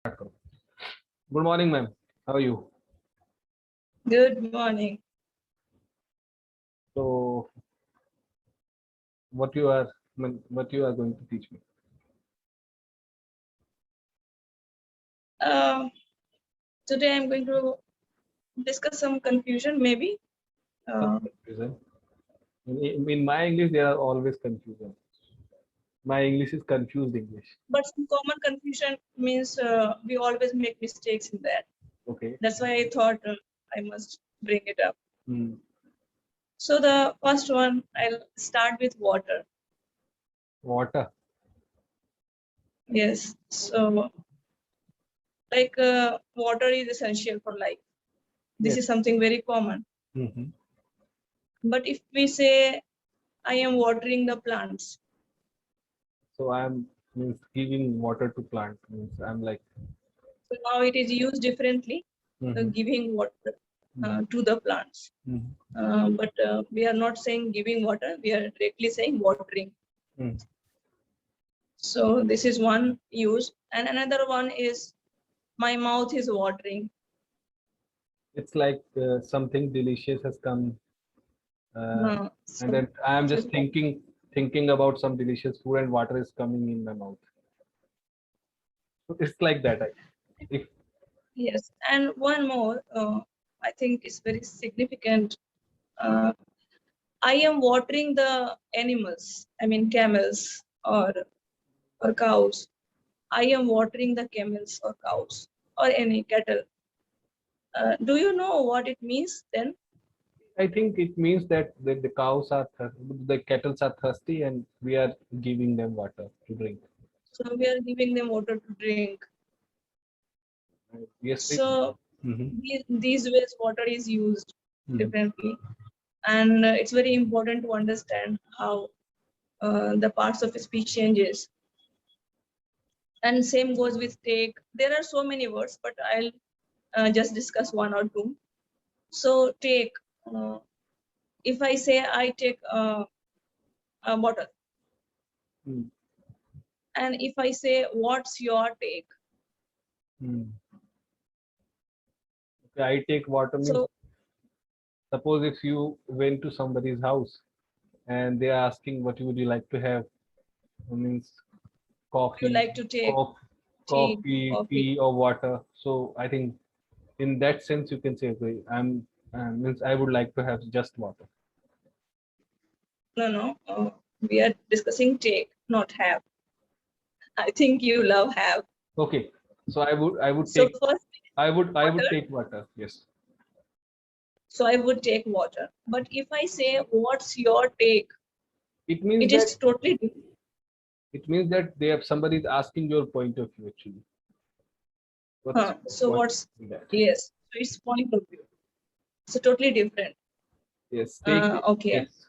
करो. Good morning, ma'am. How are you? Good morning. So, what you are what you are going to teach me? Uh, Today I'm going to discuss some confusion, maybe. Some confusion. In my English, there are always confusion. My English is confused English. But some common confusion means we always make mistakes in that. Okay. That's why I thought I must bring it up. Hmm. So the first one, I'll start with water. Water. Yes. So, like water is essential for life. This Yes. is something very common. Mm-hmm. But if we say, I am watering the plants, So I am means giving water to plant means I'm like. so now it is used differently, Mm-hmm. giving water to the plants. Mm-hmm. But we are not saying giving water, we are directly saying watering. Mm. So this is one use. And another one is, my mouth is watering. It's like something delicious has come, Uh, and so then I am this is just thinking about some delicious food, and water is coming in my mouth. So it's like that. If yes. And one more, I think is very significant. Uh, I am watering the animals, I mean camels or cows. I am watering the camels or cows or any cattle. Do you know what it means then? I think it means that the cows are the cattle are thirsty, and we are giving them water to drink. So we are giving them water to drink. Yes. So Mm-hmm. these ways water is used Mm-hmm. differently, and it's very important to understand how the parts of speech changes. And same goes with take. There are so many words, but I'll just discuss one or two. So take. If I say I take a bottle, Mm. and if I say what's your take, Mm. Okay, I take water means, so suppose if you went to somebody's house and they are asking what would you like to have, means you coffee, like to take coffee, tea, coffee, coffee. tea, or water. So I think in that sense you can say, okay, means I would like to have just water. No. We are discussing take, not have. I think you love have. Okay, so I would So take first I would water. take water. Yes. So I would take water. But if I say what's your take, It means it that is totally different. they have somebody is asking your point of view actually. What's your So point what's in that? yes? So it's point of view. So totally different. Yes. Take it. Okay. Yes.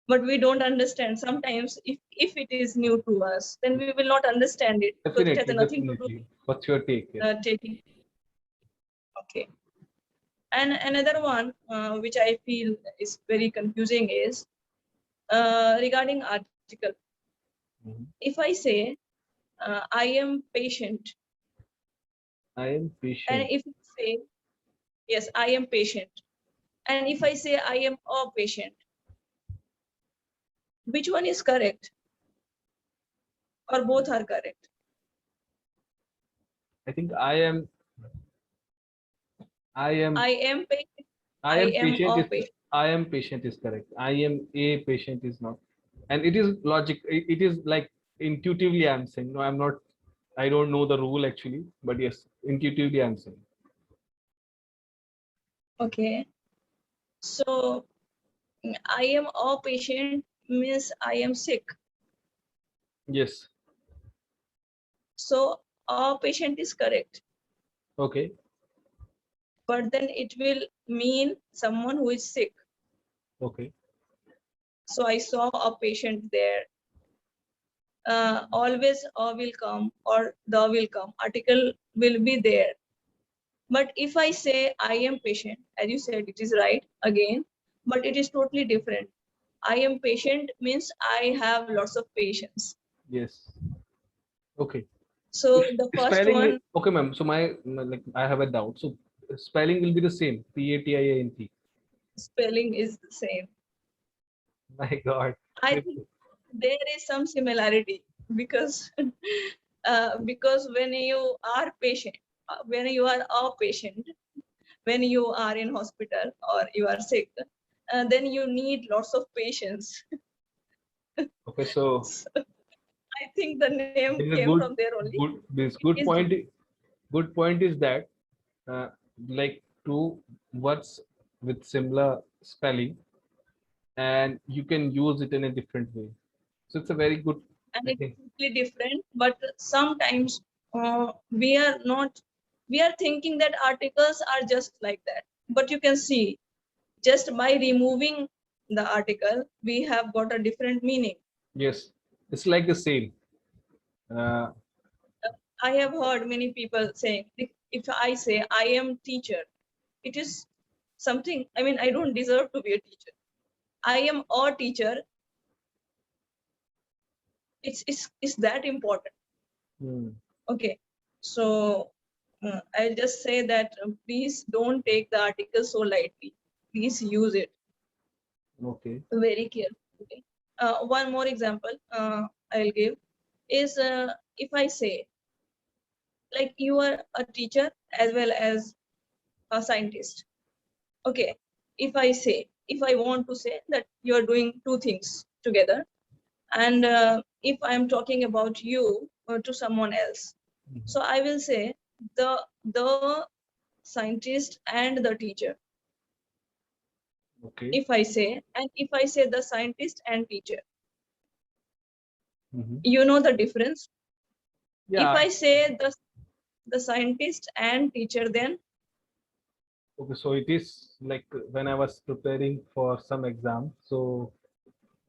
But we don't understand. Sometimes if it is new to us, then we will not understand it because it has Definitely. nothing to do Definitely. What's your take? Yes. with taking. Okay. And another one which I feel is very confusing is regarding article. Mhm. If I say I am patient, I am and patient. if you say yes, I am patient, and if I say I am a patient, which one is correct, or both are correct? I think I am. I am. I am patient. I I am am patient a is. patient. I am patient is correct. I am a patient is not, and it is logic. It is like intuitively I'm saying. No, I'm not. I don't know the rule actually, but yes, intuitively I'm saying. Okay. So I am a patient means I am sick. Yes. So a patient is correct, Okay. but then it will mean someone who is sick. Okay. So I saw a patient there. Always a will come or the will come. Article will be there. But if I say I am patient, as you said, it is right again, but it is totally different. I am patient means I have lots of patience. Yes. Okay. So the first Spelling one, okay, ma'am. So like I have a doubt. So spelling will be the same. PATIANT. spelling is the same. My God. I think there is some similarity because when you are patient, when you are a patient, when you are in hospital or you are sick, then you need lots of patience. Okay, so So I think the name there's a came from there only. good this It good is point. Good point is that uh, like two words with similar spelling, and you can use it in a different way. So it's a very good, and I it's think. totally different, but sometimes we are not, we are thinking that articles are just like that, but you can see just by removing the article we have got a different meaning. Yes, it's like the same. Uh, I have heard many people saying, if I say I am teacher, it is something, I mean, I don't deserve to be a teacher. I am a teacher. It's that important. hmm, Okay, so I'll just say that please don't take the article so lightly. Please use it okay. very carefully. One more example I'll give is if I say, like, you are a teacher as well as a scientist. Okay, if I want to say that you are doing two things together, and if I'm talking about you to someone else, Mhm. so I will say the scientist and the teacher. Okay. If I say, and if I say the scientist and teacher, Mhm. you know the difference. If Yeah. I say the scientist and teacher, then Okay. So it is like when I was preparing for some exam. So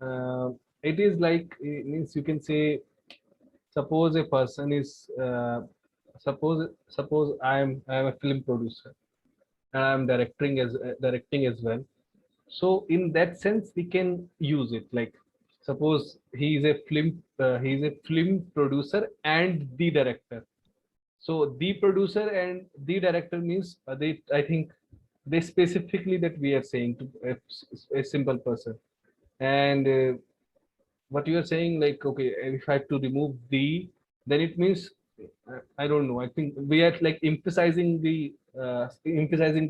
uh, it is like it means you can say, suppose a person is suppose I'm a film producer and I'm directing as well. So in that sense, we can use it. Like suppose he is a film producer and the director. So the producer and the director means they, I think they specifically that we are saying to a simple person. And what you are saying, like, okay, if I have to remove the, then it means, I don't know. I think we are like emphasizing the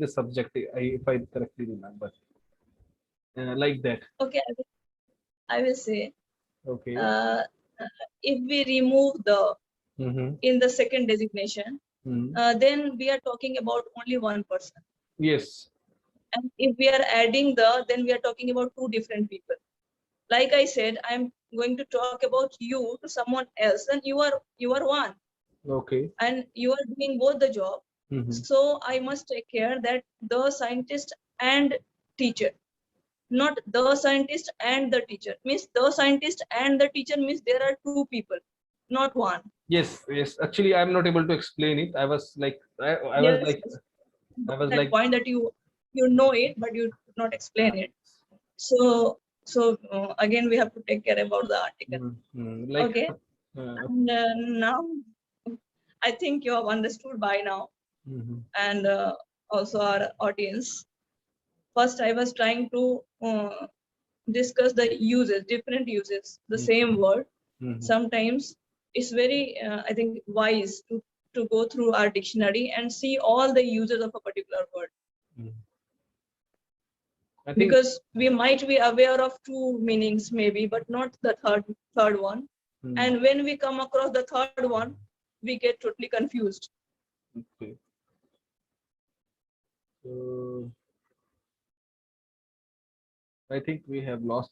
subject, if I correctly remember, like that. okay, I will say Okay. uh, if we remove the Mm-hmm. in the second designation, Mm-hmm. then we are talking about only one person. Yes. And if we are adding the, then we are talking about two different people. Like I said, I'm going to talk about you to someone else, and you are one, Okay. and you are doing both the job. Mm-hmm. So I must take care that the scientist and teacher, not the scientist and the teacher. Means the scientist and the teacher means there are two people, not one. Yes. Yes. Actually, I'm not able to explain it. I was like, I was Yes, like, yes. I was That like, point that you know it, but you could not explain it. So again, we have to take care about the article. like, Okay, and now I think you have understood by now, mhm. and also our audience. First, I was trying to discuss the uses, different uses, the same word. Mhm. Sometimes it's very, I think, wise to go through our dictionary and see all the uses of a particular word, Mhm. I think. because we might be aware of two meanings maybe, but not the third one. Mm, And when we come across the third one, we get totally confused. okay. So I think we have lost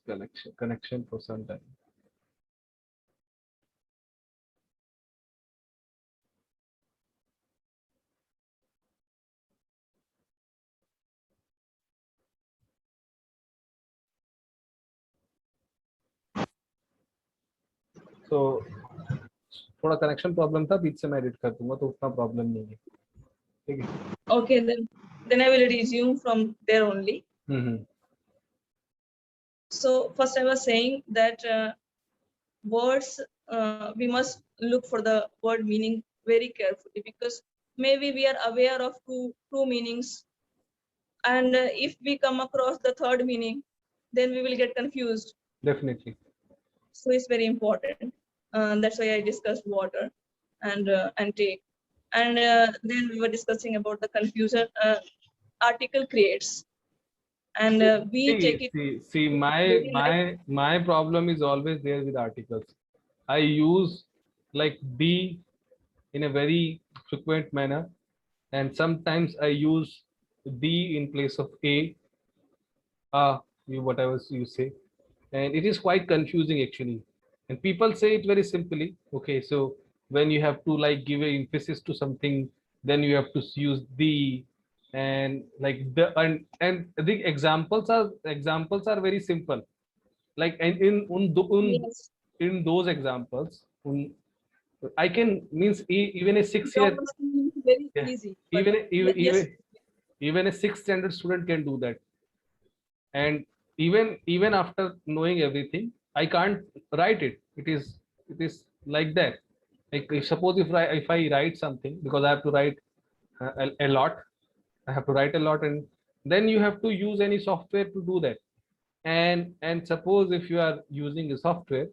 connection for some time. So थोड़ा connection problem था, बीच से मैं edit कर दूंगा तो उतना problem नहीं है. ठीक है. Okay, then I will resume from there only. Hmm. So first I was saying that words, we must look for the word meaning very carefully, because maybe we are aware of two meanings, and if we come across the third meaning, then we will get confused. Definitely. So it's very important. That's why I discussed water and take. And then we were discussing about the confusion article creates, and we take it See, very like my problem is always there with articles. I use like be in a very frequent manner, and sometimes I use the in place of a, you whatever you say, and it is quite confusing actually. And people say it very simply. Okay, so when you have to like give a emphasis to something, then you have to use the, and like the, and the examples are very simple. Like, and yes, in those examples, I can means even a 6 year, geography is very yeah, easy, but even yes, even a sixth standard student can do that. And even after knowing everything, I can't write it. It is like that. Like, if suppose if I write something, because I have to write a lot, I have to write a lot, and then you have to use any software to do that. And suppose if you are using a software,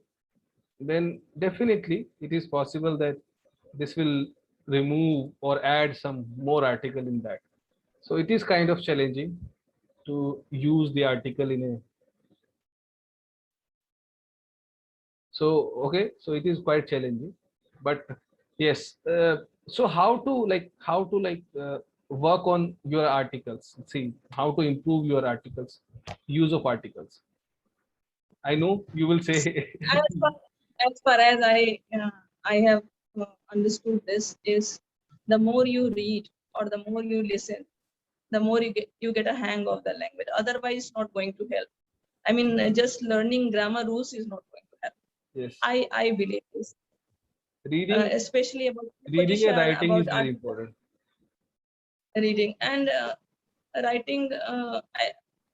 then definitely it is possible that this will remove or add some more article in that. So it is kind of challenging to use the article in a, so okay, so it is quite challenging. But yes, so how to work on your articles, see how to improve your articles, use of articles. I know you will say. as far as I have understood this is, the more you read or the more you listen, the more you get a hang of the language. Otherwise, it's not going to help. I mean, just learning grammar rules is not going to help. Yes, I believe this, reading especially about reading and preposition, writing is about very article important. reading, and writing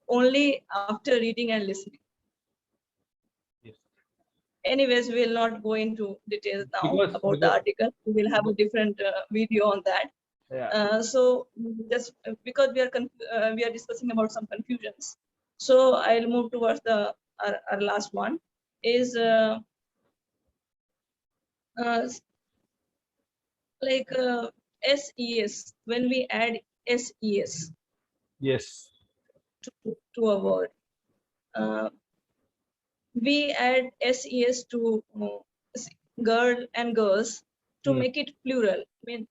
only after reading and listening. Yes, Anyways, we will not go into details now about the because article. We will have a different video on that. yeah, So just because we are discussing about some confusions, so I'll move towards our last one is uh, like SES. When we add SES yes, to a word, uh, we add SES to girl and girls to mm, make it plural. I mean,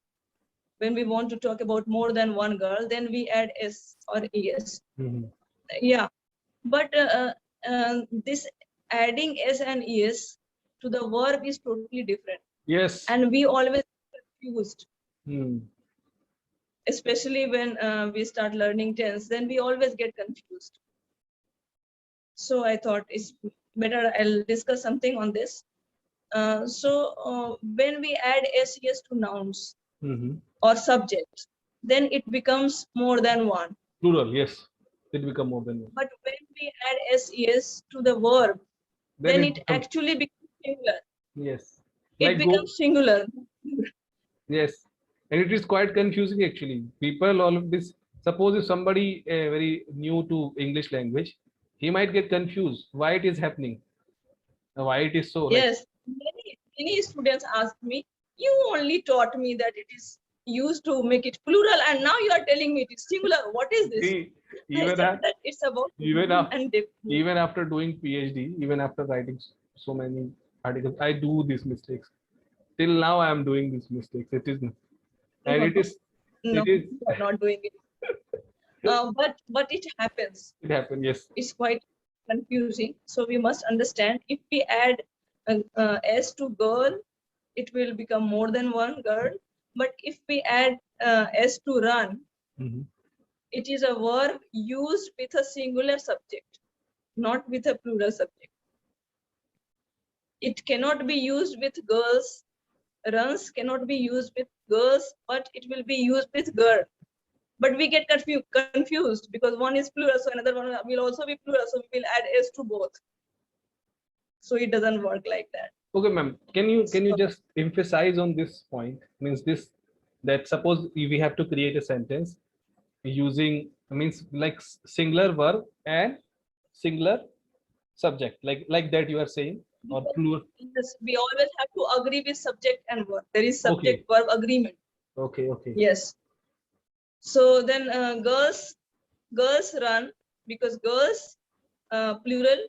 when we want to talk about more than one girl, then we add S or ES. mhm. Yeah, but this adding S and ES to the verb is totally different, Yes. and we always confused, Mm. especially when we start learning tense. Then we always get confused. So I thought it's better I'll discuss something on this. When we add SES to nouns Hmm. or subjects, then it becomes more than one. Plural, yes. It become more than one. But when we add SES to the verb, Then then it it becomes, actually becomes singular. yes. It Like go, becomes singular. yes. And it is quite confusing actually. People all of this, suppose if somebody very new to English language, he might get confused why it is happening, why it is so like. Yes, many students ask me, you only taught me that it is used to make it plural, and now you are telling me it is singular. What is this? See, I even said at, that it's about even after and even after doing PhD, even after writing so many articles, I do these mistakes. Till now, I am doing these mistakes. It is, and no, it is, you are not doing it. But it happens. it happened. Yes. It's quite confusing. So we must understand, if we add S to girl, it will become more than one girl. But if we add S to run, Mhm. it is a verb used with a singular subject, not with a plural subject. It cannot be used with girls. Runs cannot be used with girls, but it will be used with girl. But we get confused because one is plural, so another one will also be plural, so we will add S to both. So it doesn't work like that. Okay, ma'am. Can you So, just emphasize on this point? Means this, that suppose we have to create a sentence using, means like singular verb and singular subject, like that you are saying, or plural. yes, we always have to agree with subject and verb. There is Okay, subject verb agreement. okay. Yes. So then girls run, because girls plural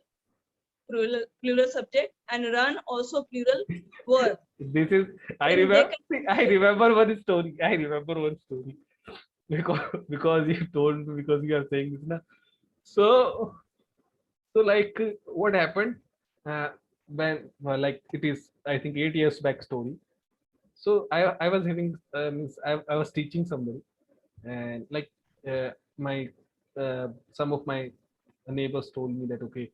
subject, and run also plural verb. This is, I Then they remember. can I remember one story. I remember one story because you told me, because you are saying this now. So like what happened when like it is, I think, 8 years back story. So I was having I was teaching somebody, and like my some of my neighbors told me that, okay,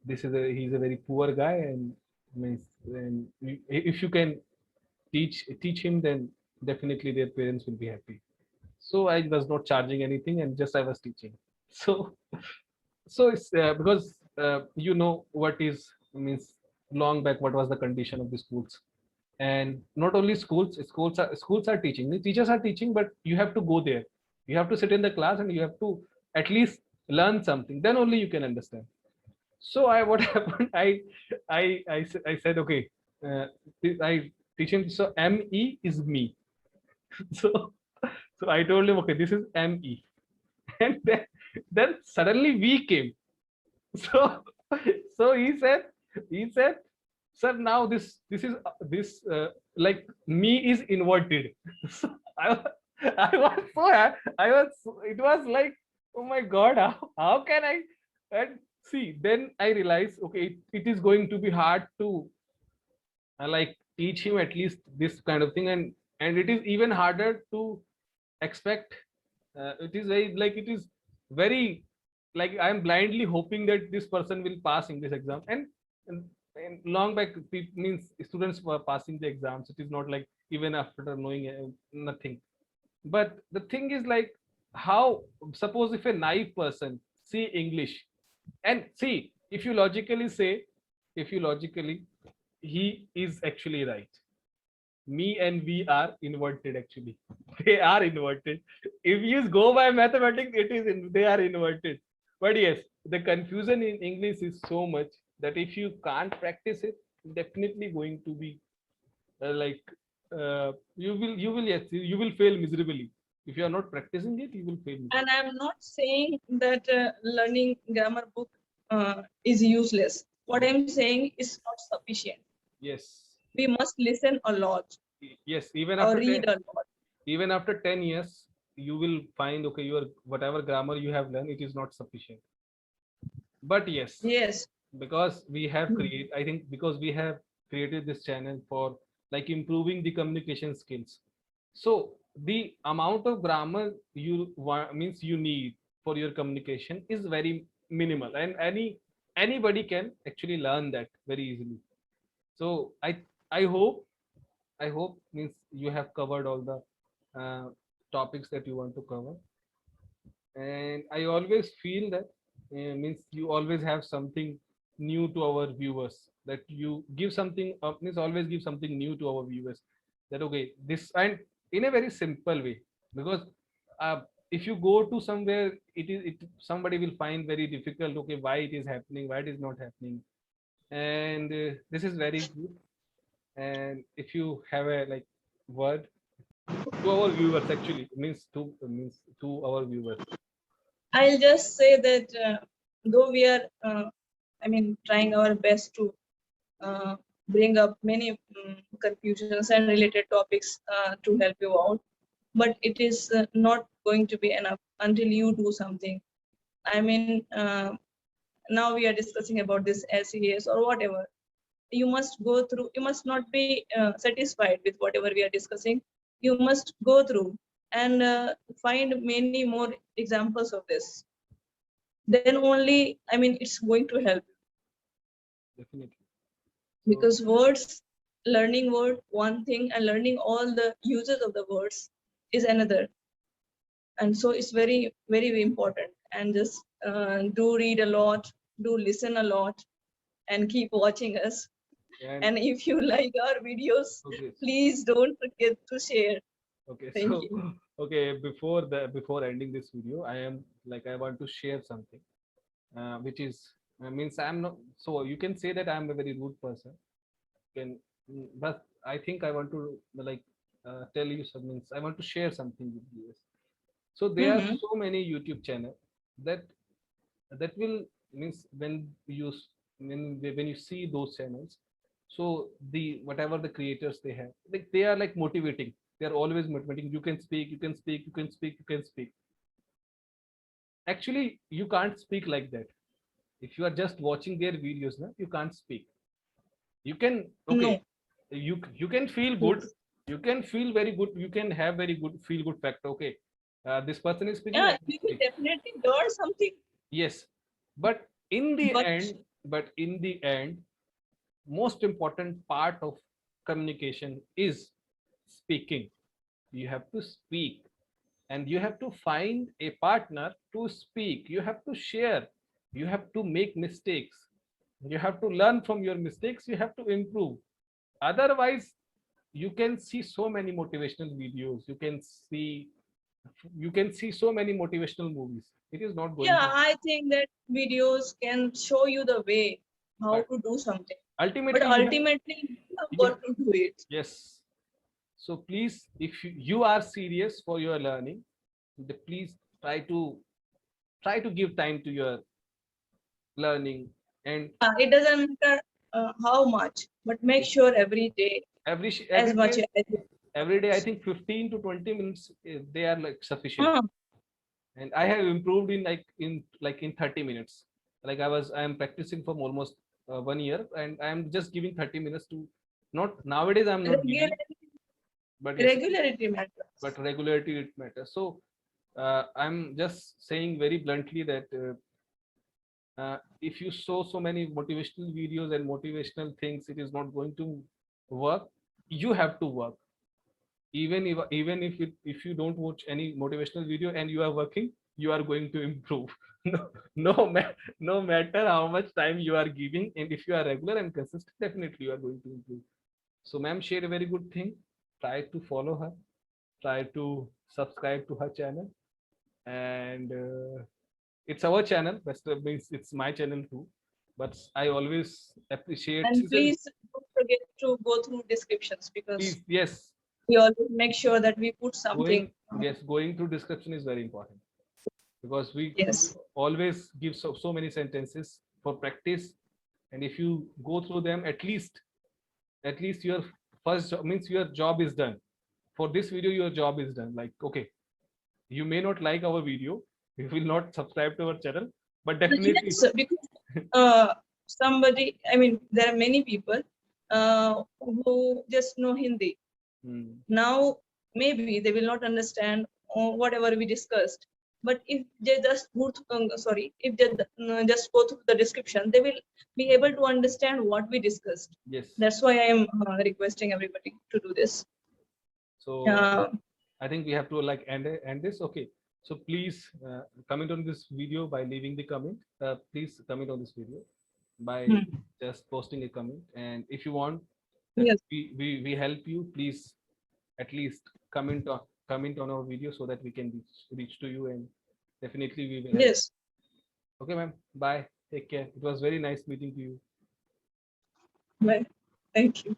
he's a very poor guy, and means, and if you can teach him, then definitely their parents will be happy. So I was not charging anything, and just I was teaching. So it's because what is, means, long back, what was the condition of the schools. And not only schools are teaching, the teachers are teaching, but you have to go there, you have to sit in the class, and you have to at least learn something, then only you can understand. So I what happened, I said, okay, uh, I teach him. So me is me. So I told him, okay, this is me. And then suddenly we came. So he said, sir, now this is like me is inverted. So I was it was like, oh my god, how can I. And see, then I realized, okay, it is going to be hard to like teach him at least this kind of thing. And it is even harder to expect. It is very, like, it is very, like, I'm blindly hoping that this person will pass English exam. And long back, means students were passing the exams. It is not like even after knowing nothing. But the thing is, like, how, suppose if a naive person see English, and see, if you logically, he is actually right. Me and we are inverted, actually. They are inverted. If you go by mathematics, they are inverted. But yes, the confusion in English is so much that if you can't practice it, definitely going to be like you will fail miserably. If you are not practicing it, you will fail And miserably. I'm not saying that learning grammar book is useless. What I'm saying is not sufficient. Yes. We must listen a lot Yes, or read a lot. even after 10 years, you will find, okay, your whatever grammar you have learned, it is not sufficient. But yes, Yes. because we have created, I think, because we have created this channel for like improving the communication skills. So the amount of grammar you means you need for your communication is very minimal, and anybody can actually learn that very easily. So I hope means you have covered all the topics that you want to cover. And I always feel that means you always have something new to our viewers, that you give something means always give something new to our viewers, that, okay, this, and in a very simple way. Because uh, if you go to somewhere, somebody will find very difficult, okay, why it is happening, why it is not happening. And this is very good. And if you have a like word to our viewers, actually, means to our viewers. I'll just say that though we are, trying our best to uh, bring up many confusions and related topics to help you out, but it is not going to be enough until you do something. I mean, now we are discussing about this SES or whatever. You must go through. You must not be satisfied with whatever we are discussing. You must go through and find many more examples of this. Then only, it's going to help, Definitely. So because words, learning word one thing and learning all the uses of the words is another. And so it's very, very important. And just do read a lot, do listen a lot, and keep watching us. And if you like our videos, okay, please don't forget to share. okay. Thank So you. okay, before ending this video, I want to share something, which is means I'm not. So you can say that I'm a very rude person. Can but I think I want to like tell you something. I want to share something with you. So there are Mhm. so many YouTube channels that will means when you see those channels, so the whatever the creators they have, like they are like motivating. They are always motivating. You can speak, you can speak, you can speak, you can speak. Actually, you can't speak like that. If you are just watching their videos, na, you can't speak. You can okay, No. you can feel good. Yes. You can feel very good. You can have very good feel good factor. Okay, this person is speaking. Yeah, I can you will speak. definitely learn something. Yes, but in the But end, most important part of communication is speaking. You have to speak, and you have to find a partner to speak. You have to share. You have to make mistakes. You have to learn from your mistakes. You have to improve. Otherwise, you can see so many motivational videos. You can see so many motivational movies. It is not going yeah, to. I think that videos can show you the way how But to do something. But ultimately, ultimately, you have you got to do it. yes. So please, if you are serious for your learning, please try to give time to your learning. And It doesn't matter how much, but make sure every day, as every much day, as it I matters. think 15 to 20 minutes, they are like sufficient. Ah, And I have improved in 30 minutes. Like I am practicing for almost 1 year, and I am just giving 30 minutes to. Not nowadays, I'm not giving, regularity, but yes, regularity matters. but regularity it matters. So I'm just saying very bluntly that if you show so many motivational videos and motivational things, it is not going to work. You have to work. Even if you don't watch any motivational video and you are working, you are going to improve. No matter how much time you are giving, and if you are regular and consistent, definitely you are going to improve. So ma'am shared a very good thing. Try to follow her, try to subscribe to her channel. And it's our channel, but means it's my channel too. But I always appreciate And season. please don't forget to go through descriptions because Please, yes, we always make sure that we put something. going through description is very important, because we Yes. always give so many sentences for practice. And if you go through them, at least your first job means your job is done. For this video, your job is done. Like, okay, you may not like our video, you will not subscribe to our channel, but definitely. Yes, because somebody, I mean, there are many people who just know Hindi. Hmm, Now, maybe they will not understand whatever we discussed. But if they just go through, if they just go through the description, they will be able to understand what we discussed. yes. That's why I am requesting everybody to do this. So Uh, I think we have to like end this. Okay. So please comment on this video by leaving the comment. Please comment on this video by hmm, just posting a comment. And if you want that yes, we help you, please at least comment on our video so that we can reach to you, and definitely we will help. yes. Okay, ma'am. Bye. Take care. It was very nice meeting to you. Well, thank you.